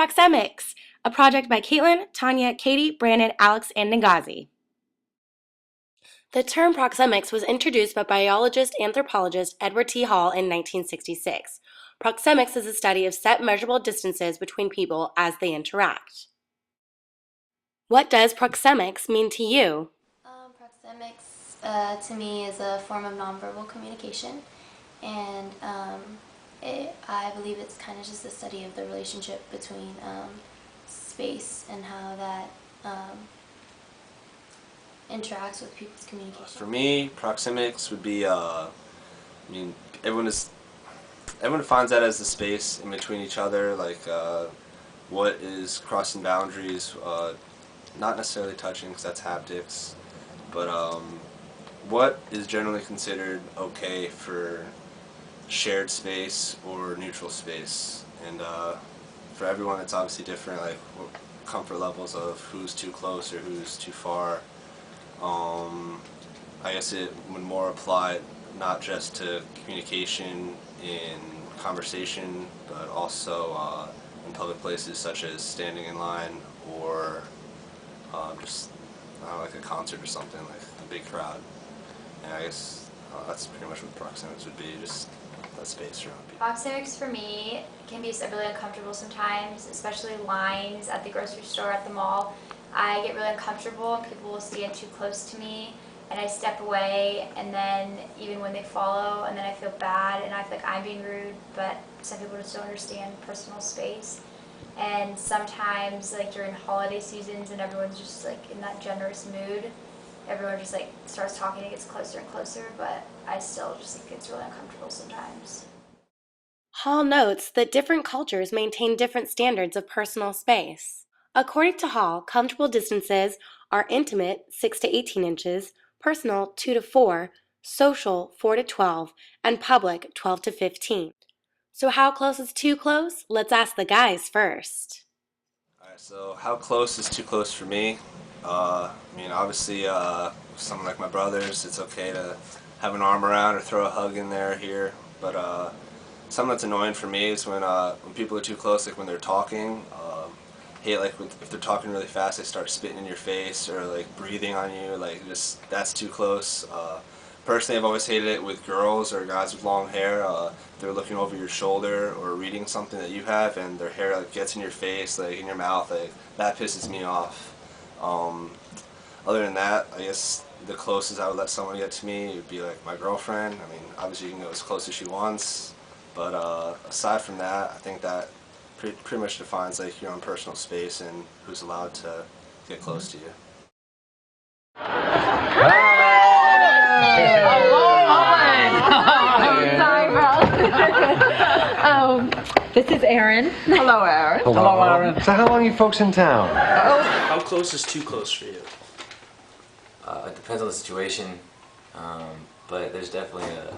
Proxemics, a project by Caitlin, Tanya, Katie, Brandon, Alex, and Ngazi. The term proxemics was introduced by biologist-anthropologist Edward T. Hall in 1966. Proxemics is a study of set measurable distances between people as they interact. What does proxemics mean to you? Proxemics to me is a form of nonverbal communication, and I believe it's kind of just a study of the relationship between space and how that interacts with people's communication. For me, proxemics would be, everyone defines that as the space in between each other, like what is crossing boundaries, not necessarily touching because that's haptics, but what is generally considered okay for shared space or neutral space. And for everyone it's obviously different, like comfort levels of who's too close or who's too far. I guess it would more apply not just to communication in conversation, but also in public places such as standing in line or just like a concert or something, like a big crowd. And I guess that's pretty much what proxemics would be, just that space around people. Proxemics for me can be really uncomfortable sometimes, especially lines at the grocery store, at the mall. I get really uncomfortable and people will stand too close to me and I step away, and then even when they follow, and then I feel bad and I feel like I'm being rude, but some people just don't understand personal space. And sometimes like during holiday seasons and everyone's just like in that generous mood, everyone just like starts talking and gets closer and closer, but I still just think it's really uncomfortable sometimes. Hall notes that different cultures maintain different standards of personal space. According to Hall, comfortable distances are intimate 6 to 18 inches, personal 2 to 4, social 4 to 12, and public 12 to 15. So how close is too close? Let's ask the guys first. Alright, so how close is too close for me? Obviously, someone like my brothers, it's okay to have an arm around or throw a hug in there here, but something that's annoying for me is when people are too close, like when they're talking. Hate like if they're talking really fast, they start spitting in your face or like breathing on you, like just that's too close. Personally, I've always hated it with girls or guys with long hair. They're looking over your shoulder or reading something that you have, and their hair like gets in your face, like in your mouth. Like that pisses me off. Other than that, I guess the closest I would let someone get to me would be like my girlfriend. Obviously you can go as close as she wants, but aside from that, I think that pretty much defines like your own personal space and who's allowed to get close to you. This is Erin. Hello, Erin. Hello, Erin. So how long are you folks in town? How close is too close for you? It depends on the situation, but there's definitely a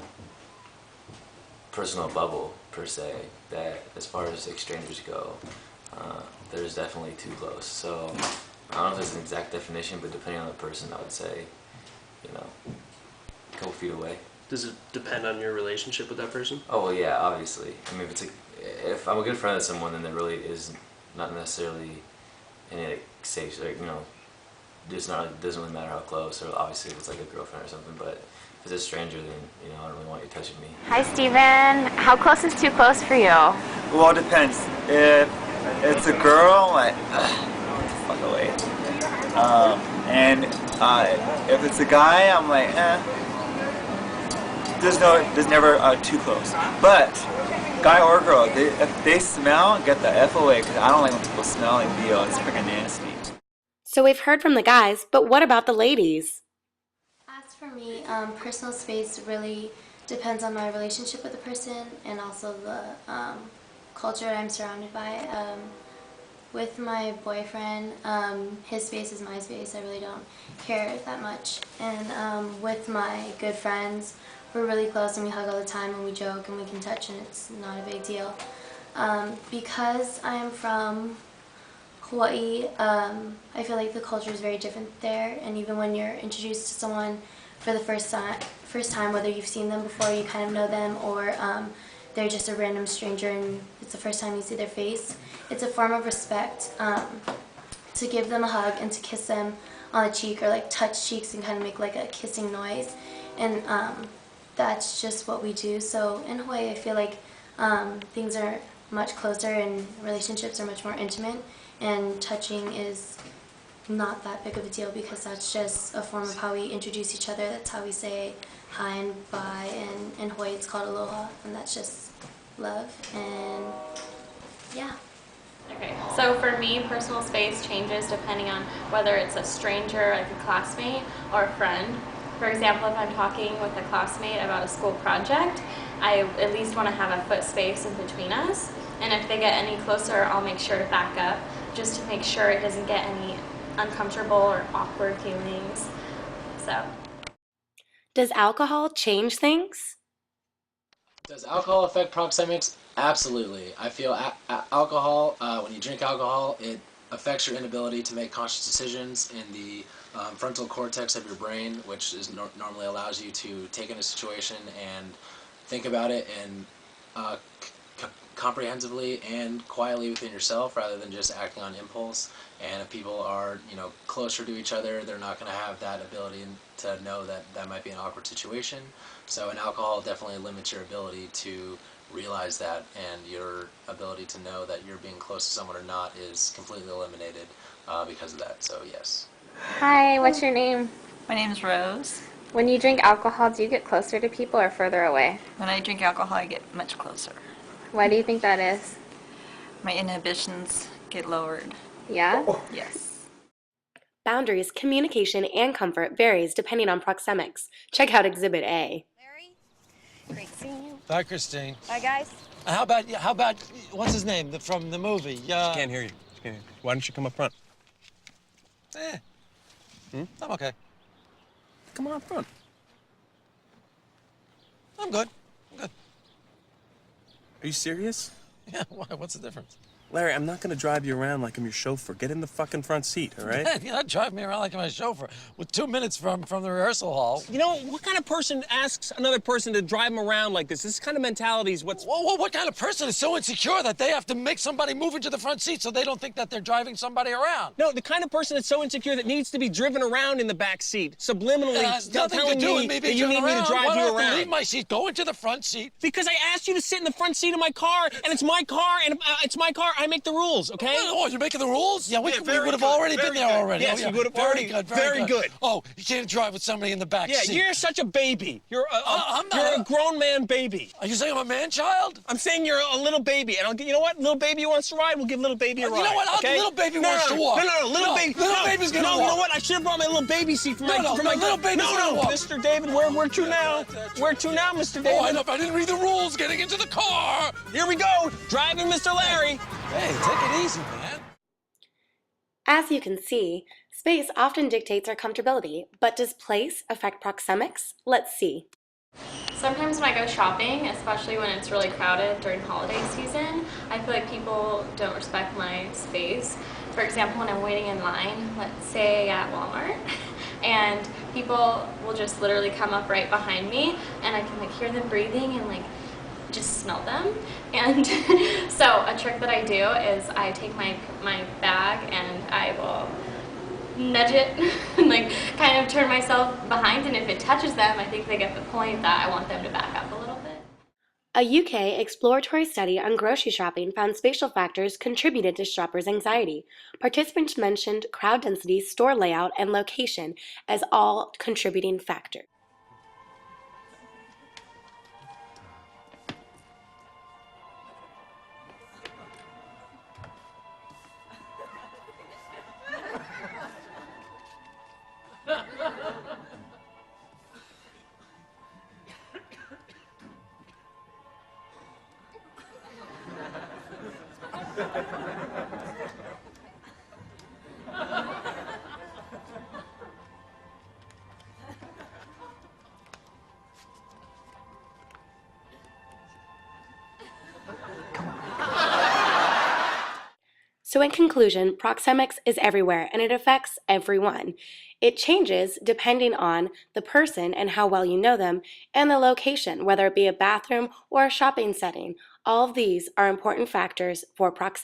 personal bubble, per se, that as far as strangers go, there's definitely too close. So I don't know if there's an exact definition, but depending on the person, I would say, a couple feet away. Does it depend on your relationship with that person? Oh, well, yeah, obviously. If I'm a good friend with someone, then there really is not necessarily any safe, doesn't really matter how close, or obviously if it's like a girlfriend or something, but if it's a stranger, then, I don't really want you touching me. Hi, Steven. How close is too close for you? Well, it depends. If it's a girl, like, get the fuck away. If it's a guy, I'm like, there's never too close. But guy or girl, if they smell, get the F away, because I don't like when people smell like BO. It's freaking nasty. So we've heard from the guys, but what about the ladies? As for me, personal space really depends on my relationship with the person and also the culture that I'm surrounded by. With my boyfriend, his space is my space. I really don't care that much. And with my good friends, we're really close and we hug all the time and we joke and we can touch and it's not a big deal. Because I am from Hawaii, I feel like the culture is very different there, and even when you're introduced to someone for the first time, whether you've seen them before, you kind of know them, or they're just a random stranger and it's the first time you see their face. It's a form of respect to give them a hug and to kiss them on the cheek or like touch cheeks and kind of make like a kissing noise. And that's just what we do. So in Hawaii, I feel like things are much closer and relationships are much more intimate, and touching is not that big of a deal because that's just a form of how we introduce each other. That's how we say hi and bye, and in Hawaii it's called aloha, and that's just love. And yeah. Okay, so for me, personal space changes depending on whether it's a stranger, like a classmate, or a friend. For example, if I'm talking with a classmate about a school project, I at least want to have a foot space in between us. And if they get any closer, I'll make sure to back up just to make sure it doesn't get any uncomfortable or awkward feelings. So. Does alcohol change things? Does alcohol affect proxemics? Absolutely. I feel alcohol, when you drink alcohol, it affects your inability to make conscious decisions in the frontal cortex of your brain, which is normally allows you to take in a situation and think about it and comprehensively and quietly within yourself rather than just acting on impulse. And if people are, closer to each other, they're not going to have that ability to know that that might be an awkward situation. So an alcohol definitely limits your ability to realize that, and your ability to know that you're being close to someone or not is completely eliminated because of that. So yes. Hi, what's your name? My name's Rose. When you drink alcohol, do you get closer to people or further away? When I drink alcohol, I get much closer. Why do you think that is? My inhibitions get lowered. Yeah? Yes. Boundaries, communication, and comfort varies depending on proxemics. Check out Exhibit A. Larry, great seeing you. Bye, Christine. Bye, guys. How about, what's his name from the movie? Can't hear you. Why don't you come up front? I'm okay. Come on up front. I'm good. Are you serious? Yeah, why? What's the difference? Larry, I'm not gonna drive you around like I'm your chauffeur. Get in the fucking front seat, all right? You're not driving me around like I'm a chauffeur. With 2 minutes from the rehearsal hall. You know, what kind of person asks another person to drive them around like this? This kind of mentality is what's... Well, what kind of person is so insecure that they have to make somebody move into the front seat so they don't think that they're driving somebody around? No, the kind of person that's so insecure that needs to be driven around in the back seat, subliminally It has nothing to telling do with me me that being you need me to around. drive Why do I you have to around. leave my seat, go into the front seat? Because I asked you to sit in the front seat of my car, and it's my car, and it's my car. I make the rules, okay? Oh, you're making the rules? Yeah, we would have good, already been there good. already. Yes, oh, yeah. we would have very already. Good, very good. Oh, you can't drive with somebody in the back seat. Yeah, you're such a baby. You're a grown man baby. Are you saying I'm a man-child? I'm saying you're a little baby, and you know what? Little baby wants to ride. We'll give little baby a ride. You know what? Okay? Little baby wants to walk. No, little baby. Little baby's gonna walk. No, you know what? I should have brought my little baby seat for my. Little baby's gonna walk. Mr. David, where to now? Where to now, Mr. David? Oh, I know. I didn't read the rules. Getting into the car. Here we go. Driving, Mr. Larry. Hey, take it easy, man. As you can see, space often dictates our comfortability, but does place affect proxemics? Let's see. Sometimes when I go shopping, especially when it's really crowded during holiday season, I feel like people don't respect my space. For example, when I'm waiting in line, let's say at Walmart, and people will just literally come up right behind me, and I can like hear them breathing and like just smell them. And so a trick that I do is I take my bag and I will nudge it and like kind of turn myself behind, and if it touches them, I think they get the point that I want them to back up a little bit. A UK exploratory study on grocery shopping found spatial factors contributed to shoppers' anxiety. Participants mentioned crowd density, store layout, and location as all contributing factors. So in conclusion, proxemics is everywhere and it affects everyone. It changes depending on the person and how well you know them, and the location, whether it be a bathroom or a shopping setting. All of these are important factors for proxemics.